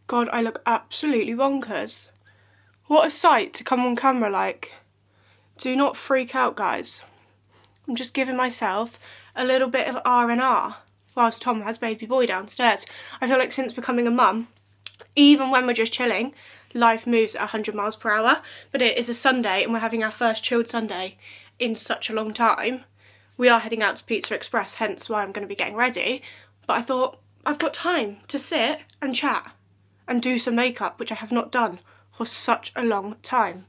God, I look absolutely bonkers. What a sight to come on camera like. Do not freak out, guys. I'm just giving myself a little bit of R&R whilst Tom has baby boy downstairs. I feel like since becoming a mum, even when we're just chilling, life moves at 100 miles per hour, but it is a Sunday and we're having our first chilled Sunday in such a long time. We are heading out to Pizza Express, hence why I'm going to be getting ready, but I thought I've got time to sit and chat and do some makeup, which I have not done for such a long time.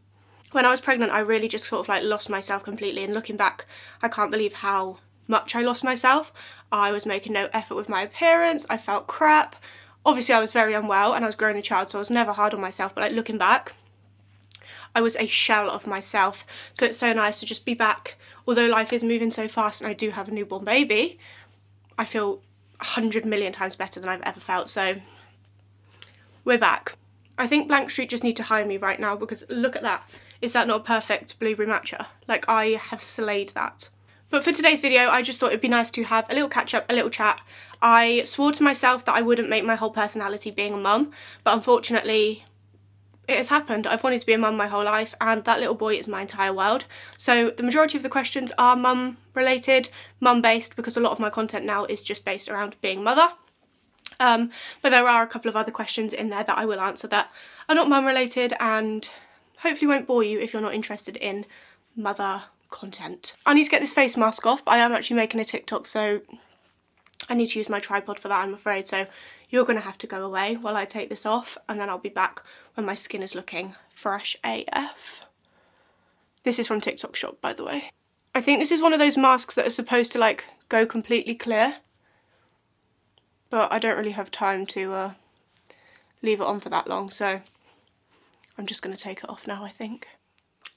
When I was pregnant, I really just sort of like lost myself completely, and looking back, I can't believe how much I lost myself. I was making no effort with my appearance, I felt crap. Obviously I was very unwell and I was growing a child, so I was never hard on myself, but like looking back, I was a shell of myself. So it's so nice to just be back. Although life is moving so fast and I do have a newborn baby, I feel 100 million times better than I've ever felt, so we're back. I think Blank Street just need to hire me right now, because look at that. Is that not a perfect blueberry matcha? Like, I have slayed that. But for today's video, I just thought it'd be nice to have a little catch up, a little chat. I swore to myself that I wouldn't make my whole personality being a mum, but unfortunately it has happened. I've wanted to be a mum my whole life, and that little boy is my entire world. So the majority of the questions are mum related, mum based, because a lot of my content now is just based around being a mother. But there are a couple of other questions in there that I will answer that are not mum related and hopefully won't bore you if you're not interested in mother content. I need to get this face mask off, but I am actually making a TikTok, so I need to use my tripod for that, I'm afraid. So you're going to have to go away while I take this off, and then I'll be back when my skin is looking fresh AF. This is from TikTok Shop, by the way. I think this is one of those masks that are supposed to like go completely clear, but I don't really have time to leave it on for that long, so I'm just going to take it off now, I think.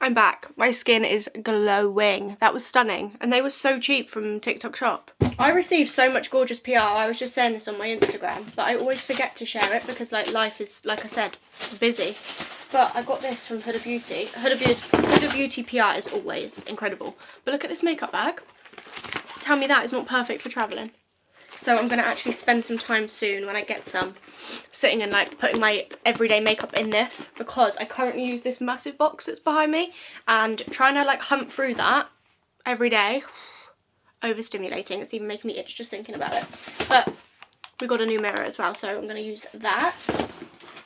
I'm back. My skin is glowing. That was stunning, and they were so cheap from TikTok Shop. I received so much gorgeous PR. I was just saying this on my Instagram, but I always forget to share it because like life is, like I said, busy. But I got this from Huda Beauty. Huda Beauty PR is always incredible. But look at this makeup bag. Tell me that is not perfect for travelling. So I'm going to actually spend some time soon when I get some sitting and like putting my everyday makeup in this, because I currently use this massive box that's behind me, and trying to like hunt through that every day, overstimulating. It's even making me itch just thinking about it. But we got a new mirror as well, so I'm going to use that.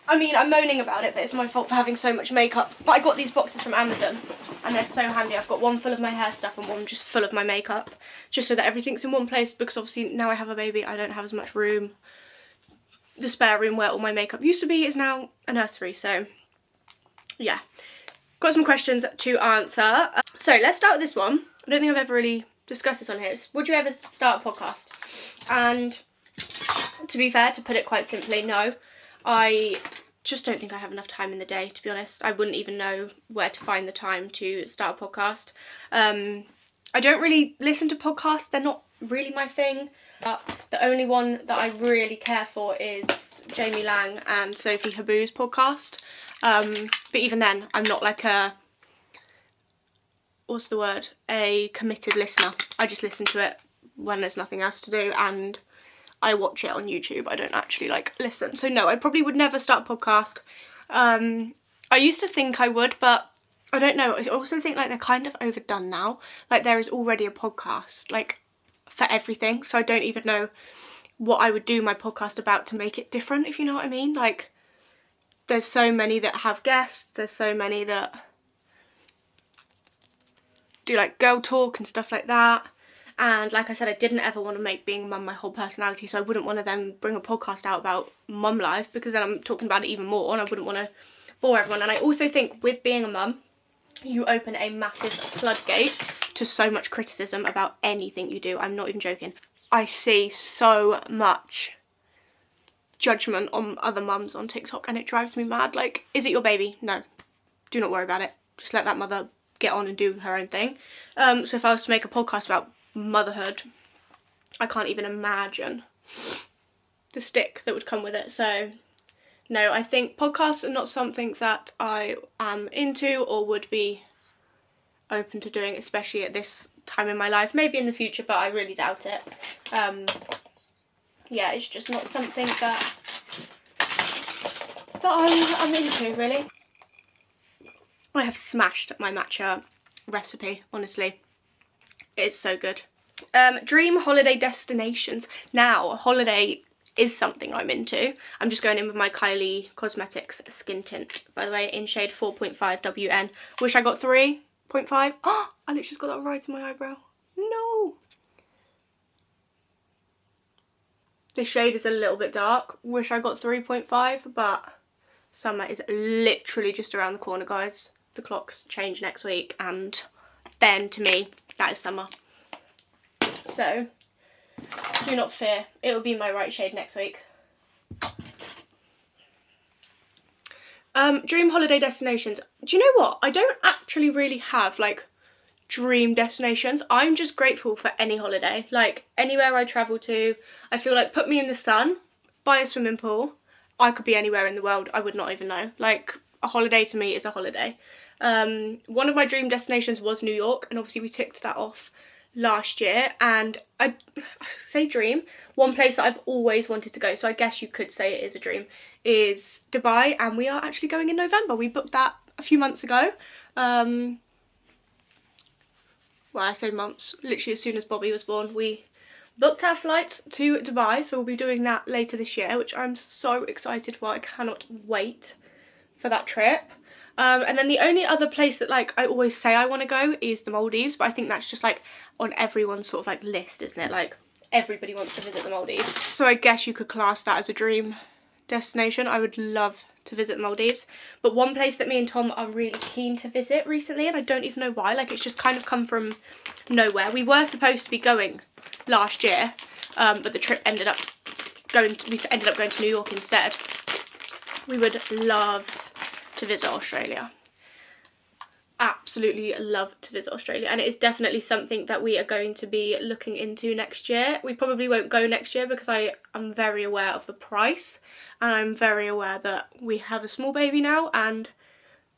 I mean, I'm moaning about it, but it's my fault for having so much makeup. But I got these boxes from Amazon, and they're so handy. I've got one full of my hair stuff and one just full of my makeup, just so that everything's in one place, because obviously now I have a baby, I don't have as much room. The spare room where all my makeup used to be is now a nursery, so yeah. Got some questions to answer. So let's start with this one. I don't think I've ever really discussed this on here. It's, would you ever start a podcast? And to be fair, to put it quite simply, no. I just don't think I have enough time in the day, to be honest. I wouldn't even know where to find the time to start a podcast. I don't really listen to podcasts. They're not really my thing. But the only one that I really care for is Jamie Lang and Sophie Habu's podcast. But even then, I'm not like a, what's the word? A committed listener. I just listen to it when there's nothing else to do, and I watch it on YouTube. I don't actually like listen. So no, I probably would never start a podcast. I used to think I would, but I don't know. I also think like they're kind of overdone now. Like there is already a podcast like for everything. So I don't even know what I would do my podcast about to make it different, if you know what I mean. Like there's so many that have guests. There's so many that do like girl talk and stuff like that. And like I said, I didn't ever want to make being a mum my whole personality, so I wouldn't want to then bring a podcast out about mum life, because then I'm talking about it even more and I wouldn't want to bore everyone. And I also think with being a mum, you open a massive floodgate to so much criticism about anything you do. I'm not even joking. I see so much judgment on other mums on TikTok and it drives me mad. Like, is it your baby? No. Do not worry about it. Just let that mother get on and do her own thing. So if I was to make a podcast about motherhood, I can't even imagine the stick that would come with it. So no, I think podcasts are not something that I am into or would be open to doing, especially at this time in my life. Maybe in the future, but I really doubt it. Yeah, it's just not something that that I'm into, really. I have smashed my matcha recipe, honestly. It's so good. Dream holiday destinations. Now, holiday is something I'm into. I'm just going in with my Kylie Cosmetics skin tint, by the way, in shade 4.5 WN. Wish I got 3.5. Oh, I literally just got that right in my eyebrow. No. This shade is a little bit dark. Wish I got 3.5, but summer is literally just around the corner, guys. The clocks change next week, and then to me, that is summer. So, do not fear. It will be my right shade next week. Dream holiday destinations. Do you know what? I don't actually really have, like, dream destinations. I'm just grateful for any holiday. Like, anywhere I travel to, I feel like put me in the sun, by a swimming pool, I could be anywhere in the world. I would not even know. Like, a holiday to me is a holiday. One of my dream destinations was New York, and obviously we ticked that off last year. And I say dream, one place that I've always wanted to go, so I guess you could say it is a dream, is Dubai, and we are actually going in November. We booked that a few months ago. Well, I say months, literally as soon as Bobby was born, we booked our flights to Dubai, so we'll be doing that later this year, which I'm so excited for. I cannot wait for that trip. And then the only other place that, like, I always say I want to go is the Maldives, but I think that's just, like, on everyone's sort of, like, list, isn't it? Like, everybody wants to visit the Maldives. So I guess you could class that as a dream destination. I would love to visit the Maldives. But one place that me and Tom are really keen to visit recently, and I don't even know why, like, it's just kind of come from nowhere. We were supposed to be going last year, but the trip ended up going to New York instead. We would love to visit Australia. Absolutely love to visit Australia, and it is definitely something that we are going to be looking into next year. We probably won't go next year because I am very aware of the price, and I'm very aware that we have a small baby now and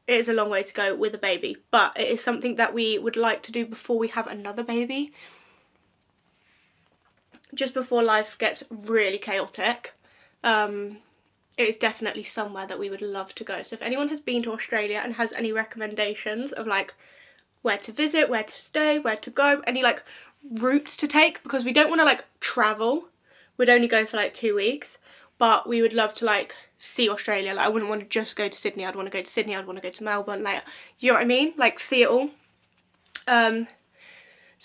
it is a long way to go with a baby, but it is something that we would like to do before we have another baby, just before life gets really chaotic. It is definitely somewhere that we would love to go. So if anyone has been to Australia and has any recommendations of, like, where to visit, where to stay, where to go, any, like, routes to take, because we don't want to, like, travel. We'd only go for, like, 2 weeks, but we would love to, like, see Australia. Like, I wouldn't want to just go to Sydney. I'd want to go to Sydney. I'd want to go to Melbourne. Like, you know what I mean? Like, see it all. So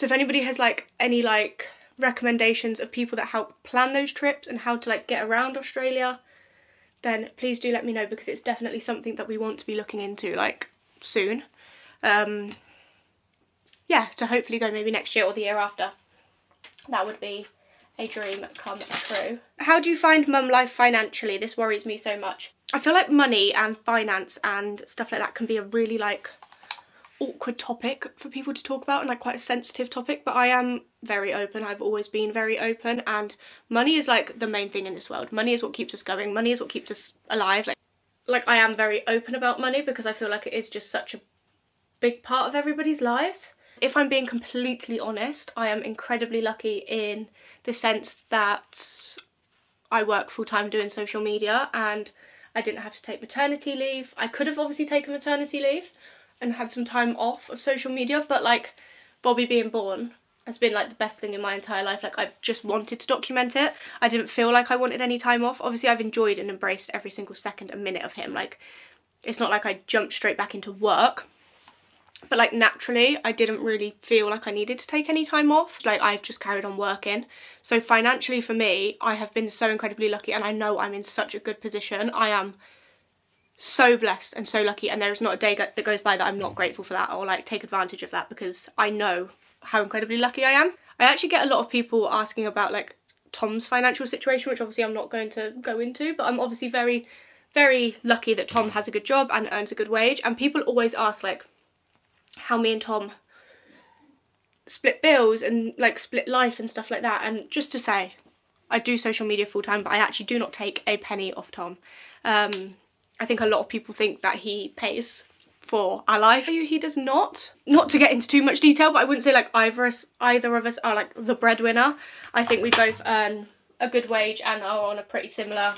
if anybody has, like, any, like, recommendations of people that help plan those trips and how to, like, get around Australia, then please do let me know, because it's definitely something that we want to be looking into, like, soon. Yeah, so hopefully go maybe next year or the year after. That would be a dream come true. How do you find mum life financially? This worries me so much. I feel like money and finance and stuff like that can be a really, like, awkward topic for people to talk about, and, like, quite a sensitive topic, but I am very open. I've always been very open, and money is, like, the main thing in this world. Money is what keeps us going. Money is what keeps us alive. Like I am very open about money because I feel like it is just such a big part of everybody's lives. If I'm being completely honest, I am incredibly lucky in the sense that I work full-time doing social media, and I didn't have to take maternity leave. I could have obviously taken maternity leave and had some time off of social media, but, like, Bobby being born has been, like, the best thing in my entire life. Like, I've just wanted to document it. I didn't feel like I wanted any time off. Obviously, I've enjoyed and embraced every single second and minute of him. Like, it's not like I jumped straight back into work, but, like, naturally, I didn't really feel like I needed to take any time off. Like, I've just carried on working. So financially for me, I have been so incredibly lucky, and I know I'm in such a good position. I am so blessed and so lucky, and there is not a day that goes by that I'm not grateful for that or, like, take advantage of that, because I know how incredibly lucky I am. I actually get a lot of people asking about, like, Tom's financial situation, which obviously I'm not going to go into, but I'm obviously very, very lucky that Tom has a good job and earns a good wage, and people always ask, like, how me and Tom split bills and, like, split life and stuff like that. And just to say, I do social media full time, but I actually do not take a penny off Tom. I think a lot of people think that he pays for our life. He does not. Not to get into too much detail, but I wouldn't say, like, either of us are, like, the breadwinner. I think we both earn a good wage and are on a pretty similar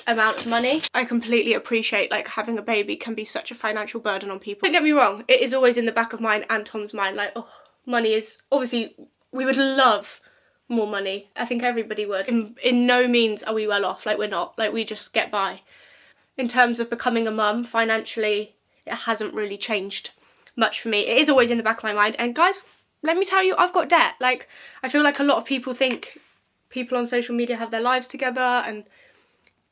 amount of money. I completely appreciate like having a baby can be such a financial burden on people. Don't get me wrong, it is always in the back of mine and Tom's mind, like, oh, money is, obviously we would love more money. I think everybody would. In no means are we well off, like we're not, like we just get by. In terms of becoming a mum, financially, it hasn't really changed much for me. It is always in the back of my mind, and guys, let me tell you, I've got debt. Like, I feel like a lot of people think people on social media have their lives together and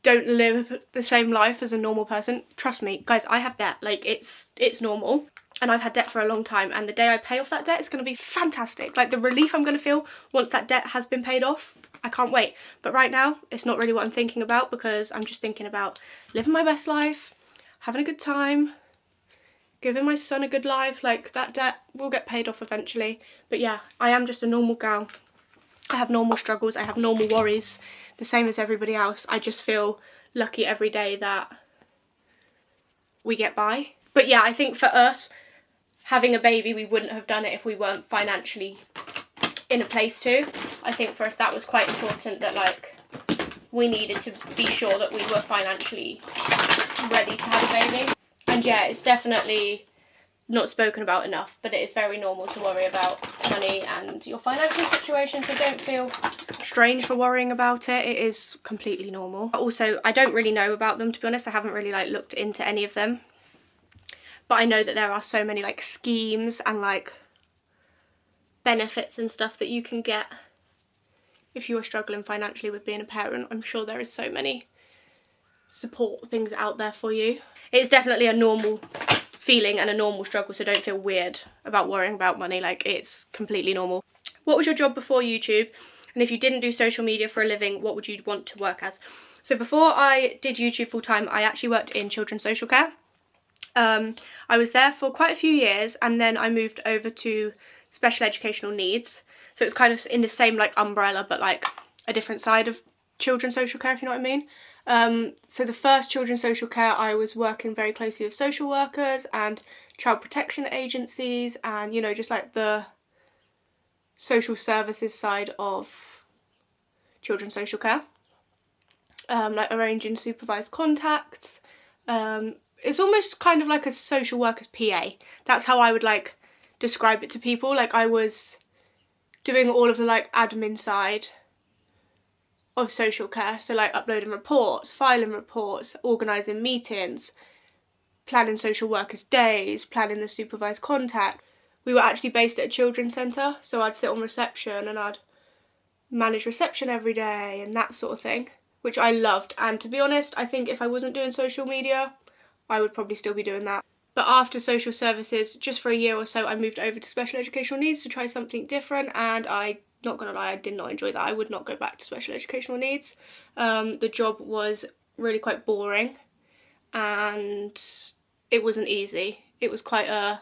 don't live the same life as a normal person. Trust me, guys, I have debt. Like, it's normal, and I've had debt for a long time, and the day I pay off that debt, it's going to be fantastic. Like, the relief I'm going to feel once that debt has been paid off, I can't wait. But right now, it's not really what I'm thinking about, because I'm just thinking about living my best life, having a good time, giving my son a good life. Like, that debt will get paid off eventually. But yeah, I am just a normal girl. I have normal struggles, I have normal worries, the same as everybody else. I just feel lucky every day that we get by. But yeah, I think for us, having a baby, we wouldn't have done it if we weren't financially in a place to. I think for us that was quite important, that like we needed to be sure that we were financially ready to have a baby. And yeah, it's definitely not spoken about enough, but it is very normal to worry about money and your financial situation, so don't feel strange for worrying about it. It is completely normal. Also, I don't really know about them, to be honest. I haven't really like looked into any of them, but I know that there are so many like schemes and like benefits and stuff that you can get if you are struggling financially with being a parent. I'm sure there is so many support things out there for you. It's definitely a normal feeling and a normal struggle, so don't feel weird about worrying about money. Like, it's completely normal. What was your job before YouTube? And if you didn't do social media for a living, what would you want to work as? So before I did YouTube full time, I actually worked in children's social care. I was there for quite a few years, and then I moved over to special educational needs. So it's kind of in the same like umbrella, but like a different side of children's social care, if you know what I mean. So the first children's social care, I was working very closely with social workers and child protection agencies, and you know, just like the social services side of children's social care, like arranging supervised contacts. It's almost kind of like a social worker's PA. That's how I would like describe it to people. Like, I was doing all of the like admin side of social care, so like uploading reports, filing reports, organising meetings, planning social workers' days, planning the supervised contact. We were actually based at a children's centre, so I'd sit on reception and I'd manage reception every day and that sort of thing, which I loved. And to be honest, I think if I wasn't doing social media, I would probably still be doing that. But after social services, just for a year or so, I moved over to special educational needs to try something different, and not gonna lie, I did not enjoy that. I would not go back to special educational needs. The job was really quite boring, and it wasn't easy. It was quite a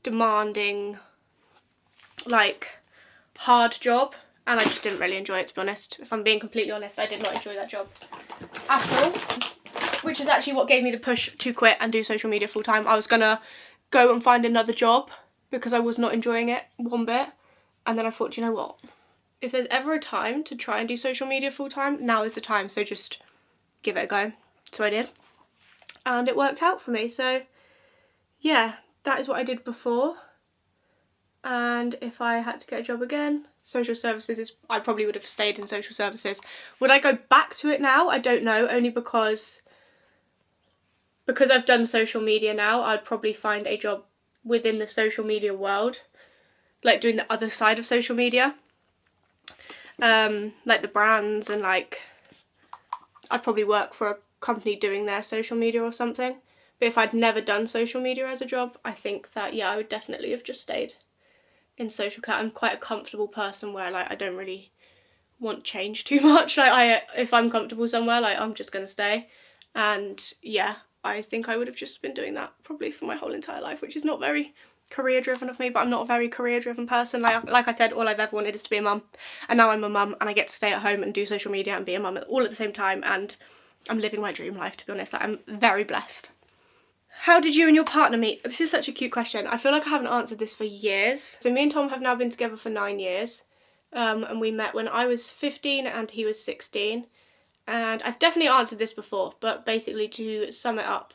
demanding, like, hard job, and I just didn't really enjoy it, to be honest. If I'm being completely honest, I did not enjoy that job at all, which is actually what gave me the push to quit and do social media full time. I was gonna go and find another job because I was not enjoying it one bit. And then I thought, you know what? If there's ever a time to try and do social media full time, now is the time. So just give it a go. So I did. And it worked out for me. So yeah, that is what I did before. And if I had to get a job again, social services, I probably would have stayed in social services. Would I go back to it now? I don't know, only because I've done social media now, I'd probably find a job within the social media world, like doing the other side of social media, like the brands, and like I'd probably work for a company doing their social media or something. But if I'd never done social media as a job, I think that, yeah, I would definitely have just stayed in social care. I'm quite a comfortable person where like I don't really want change too much. Like if I'm comfortable somewhere, like I'm just gonna stay. And yeah, I think I would have just been doing that probably for my whole entire life, which is not very career driven of me, but I'm not a very career driven person. Like I said, all I've ever wanted is to be a mum, and now I'm a mum and I get to stay at home and do social media and be a mum all at the same time, and I'm living my dream life, to be honest. Like, I'm very blessed. How did you and your partner meet? This is such a cute question. I feel like I haven't answered this for years. So me and Tom have now been together for 9 years, and we met when I was 15 and he was 16, And I've definitely answered this before, but basically to sum it up,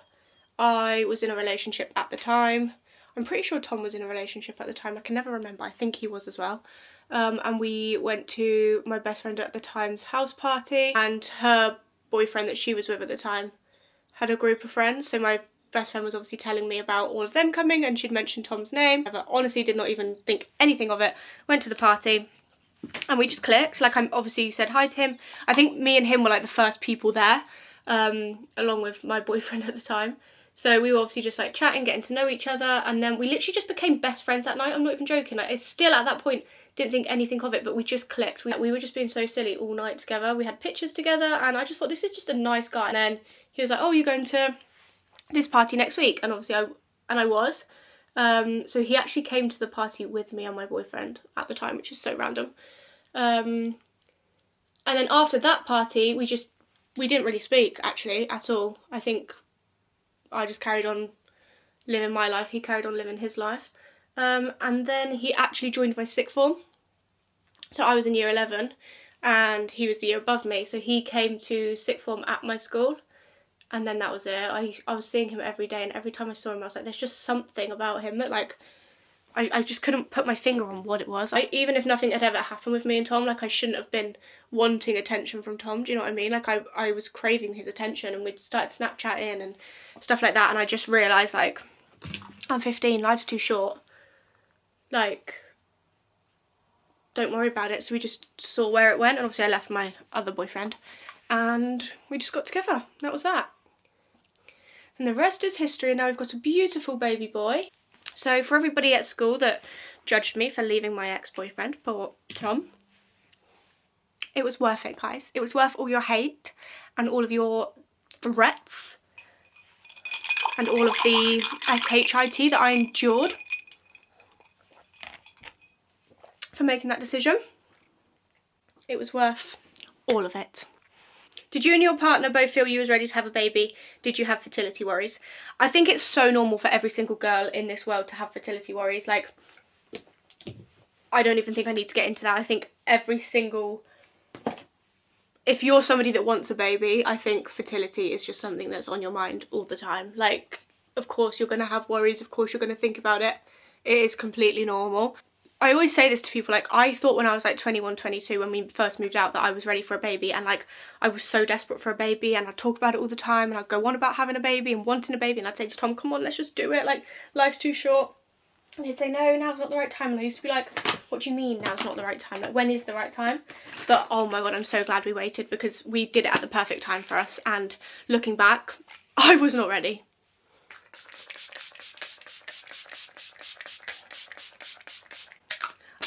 I was in a relationship at the time. I'm pretty sure Tom was in a relationship at the time. I can never remember. I think he was as well. And we went to my best friend at the time's house party, and her boyfriend that she was with at the time had a group of friends. So my best friend was obviously telling me about all of them coming, and she'd mentioned Tom's name. I honestly did not even think anything of it. Went to the party and we just clicked. Like, I obviously said hi to him. I think me and him were like the first people there, along with my boyfriend at the time. So we were obviously just like chatting, getting to know each other, and then we literally just became best friends that night. I'm not even joking. Like, it's still at that point, didn't think anything of it, but we just clicked. We were just being so silly all night together. We had pictures together, and I just thought, this is just a nice guy. And then he was like, oh, you're going to this party next week? And obviously I was. So he actually came to the party with me and my boyfriend at the time, which is so random. And then after that party, we didn't really speak actually at all. I think I just carried on living my life, he carried on living his life. And then he actually joined my sixth form. So I was in year 11 and he was the year above me, so he came to sixth form at my school. And then that was it. I was seeing him every day, and every time I saw him I was like, there's just something about him that, like, I just couldn't put my finger on what it was. Even if nothing had ever happened with me and Tom, like, I shouldn't have been wanting attention from Tom, do you know what I mean? Like, I was craving his attention, and we'd started Snapchatting and stuff like that, and I just realised, like, I'm 15, life's too short. Like, don't worry about it. So we just saw where it went, and obviously I left my other boyfriend, and we just got together. That was that. And the rest is history, and now we've got a beautiful baby boy. So for everybody at school that judged me for leaving my ex-boyfriend for Tom, it was worth it, guys. It was worth all your hate and all of your threats and all of the SHIT that I endured for making that decision. It was worth all of it. Did you and your partner both feel you was ready to have a baby? Did you have fertility worries? I think it's so normal for every single girl in this world to have fertility worries. Like, I don't even think I need to get into that. I think every single... If you're somebody that wants a baby, I think fertility is just something that's on your mind all the time. Like, of course you're going to have worries. Of course you're going to think about it. It is completely normal. I always say this to people, like, I thought when I was like 21, 22, when we first moved out, that I was ready for a baby, and like, I was so desperate for a baby, and I'd talk about it all the time, and I'd go on about having a baby and wanting a baby, and I'd say to Tom, come on, let's just do it, like, life's too short. And he'd say, no, now's not the right time. And I used to be like, what do you mean now's not the right time? Like, when is the right time? But oh my god, I'm so glad we waited, because we did it at the perfect time for us, and looking back, I was not ready.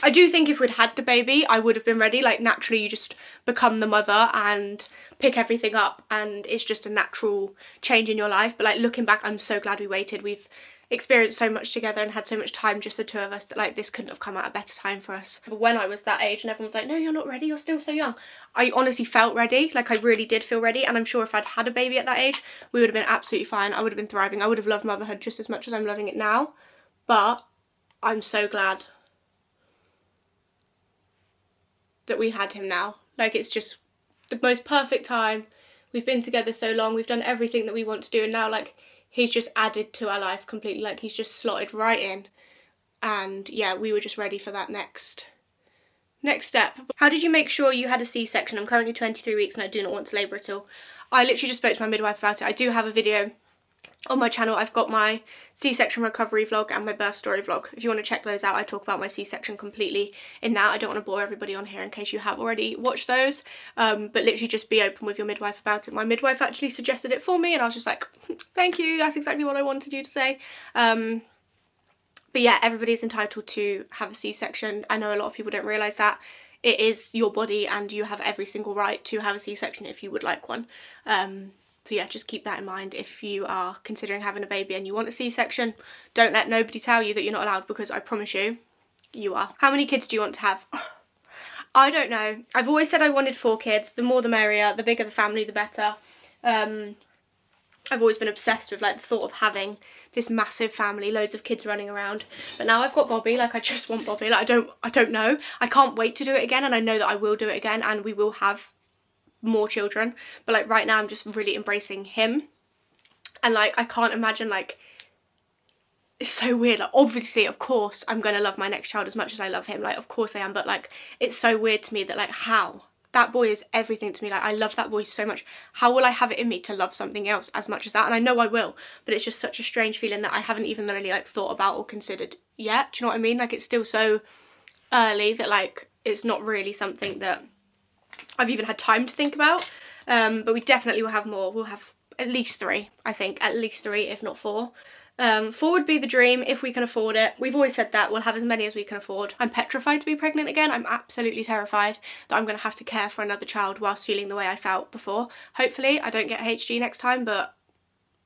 I do think if we'd had the baby, I would have been ready. Like, naturally you just become the mother and pick everything up, and it's just a natural change in your life. But like, looking back, I'm so glad we waited. We've experienced so much together and had so much time, just the two of us, that like, this couldn't have come at a better time for us. But when I was that age and everyone was like, no, you're not ready, you're still so young, I honestly felt ready. Like, I really did feel ready, and I'm sure if I'd had a baby at that age, we would have been absolutely fine. I would have been thriving. I would have loved motherhood just as much as I'm loving it now. But I'm so glad that we had him now. Like, it's just the most perfect time. We've been together so long, we've done everything that we want to do, and now, like, he's just added to our life completely. Like, he's just slotted right in, and yeah, we were just ready for that next step. How did you make sure you had a C-section? I'm currently 23 weeks and I do not want to labour at all. I literally just spoke to my midwife about it. I do have a video on my channel. I've got my C-section recovery vlog and my birth story vlog. If you want to check those out, I talk about my C-section completely in that. I don't want to bore everybody on here in case you have already watched those, but literally just be open with your midwife about it. My midwife actually suggested it for me, and I was just like, thank you, that's exactly what I wanted you to say. But yeah, everybody's entitled to have a C-section. I know a lot of people don't realise that. It is your body, and you have every single right to have a C-section if you would like one. So yeah, just keep that in mind if you are considering having a baby and you want a C-section. Don't let nobody tell you that you're not allowed, because I promise you, you are. How many kids do you want to have? I don't know. I've always said I wanted 4 kids. The more the merrier. The bigger the family, the better. I've always been obsessed with like the thought of having this massive family, loads of kids running around. But now I've got Bobby, like, I just want Bobby. Like, I don't know. I can't wait to do it again, and I know that I will do it again, and we will have more children, but like right now I'm just really embracing him. And like I can't imagine, like, it's so weird. Like, obviously, of course I'm gonna love my next child as much as I love him, like of course I am, but like it's so weird to me that like how that boy is everything to me. Like I love that boy so much. How will I have it in me to love something else as much as that? And I know I will, but it's just such a strange feeling that I haven't even really like thought about or considered yet. Do you know what I mean? Like it's still so early that like it's not really something that I've even had time to think about. But we definitely will have more. We'll have at least 3, I think, at least 3, if not 4. 4 would be the dream if we can afford it. We've always said that we'll have as many as we can afford. I'm petrified to be pregnant again. I'm absolutely terrified that I'm going to have to care for another child whilst feeling the way I felt before. Hopefully I don't get HG next time, but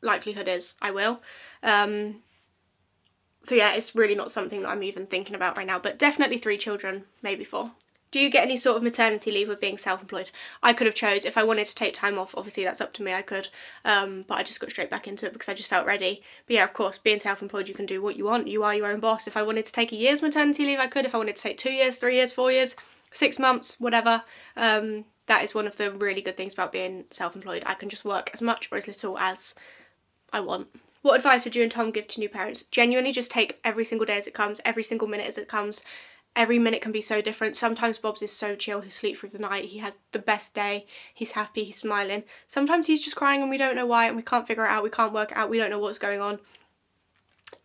likelihood is I will. So yeah, it's really not something that I'm even thinking about right now, but definitely 3 children, maybe 4. Do you get any sort of maternity leave with being self-employed? I could have chose. If I wanted to take time off, obviously that's up to me, I could. But I just got straight back into it because I just felt ready. But yeah, of course, being self-employed, you can do what you want. You are your own boss. If I wanted to take a year's maternity leave, I could. If I wanted to take 2 years, 3 years, 4 years, 6 months, whatever. That is one of the really good things about being self-employed. I can just work as much or as little as I want. What advice would you and Tom give to new parents? Genuinely just take every single day as it comes, every single minute as it comes. Every minute can be so different. Sometimes Bob's is so chill, he'll sleep through the night, he has the best day, he's happy, he's smiling. Sometimes he's just crying and we don't know why, and we can't figure it out, we can't work it out, we don't know what's going on.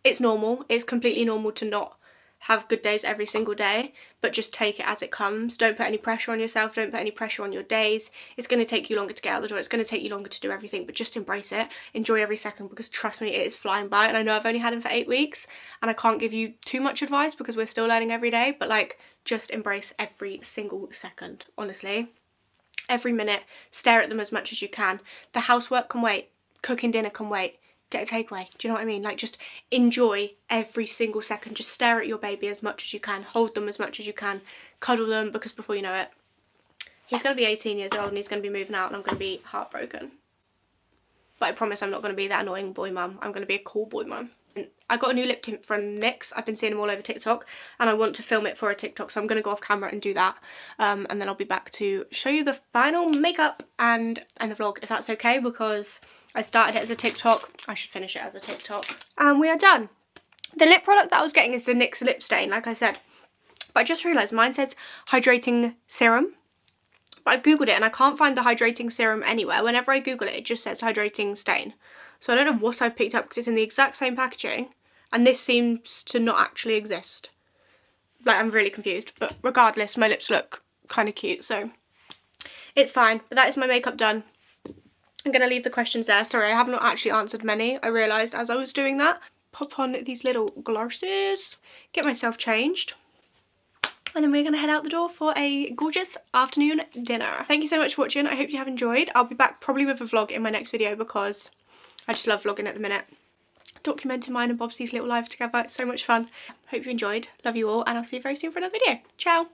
It's normal, it's completely normal to not have good days every single day, but just take it as it comes. Don't put any pressure on yourself, don't put any pressure on your days. It's going to take you longer to get out the door, it's going to take you longer to do everything, but just embrace it. Enjoy every second, because trust me, it is flying by. And I know I've only had him for 8 weeks and I can't give you too much advice because we're still learning every day, but like just embrace every single second, honestly. Every minute, stare at them as much as you can. The housework can wait, cooking dinner can wait. Get a takeaway. Do you know what I mean? Like just enjoy every single second. Just stare at your baby as much as you can. Hold them as much as you can. Cuddle them, because before you know it, he's going to be 18 years old and he's going to be moving out and I'm going to be heartbroken. But I promise I'm not going to be that annoying boy mum. I'm going to be a cool boy mum. I got a new lip tint from NYX. I've been seeing them all over TikTok and I want to film it for a TikTok, so I'm going to go off camera and do that. And then I'll be back to show you the final makeup and the vlog, if that's okay, because I started it as a TikTok. I should finish it as a TikTok. And we are done. The lip product that I was getting is the NYX lip stain, like I said. But I just realised mine says hydrating serum. But I've googled it and I can't find the hydrating serum anywhere. Whenever I google it, it just says hydrating stain. So I don't know what I've picked up because it's in the exact same packaging. And this seems to not actually exist. Like, I'm really confused. But regardless, my lips look kind of cute, so it's fine. But that is my makeup done. I'm going to leave the questions there. Sorry, I have not actually answered many. I realised as I was doing that. Pop on these little glasses. Get myself changed. And then we're going to head out the door for a gorgeous afternoon dinner. Thank you so much for watching. I hope you have enjoyed. I'll be back probably with a vlog in my next video because I just love vlogging at the minute. Documenting mine and Bobsy's little life together. It's so much fun. Hope you enjoyed. Love you all. And I'll see you very soon for another video. Ciao.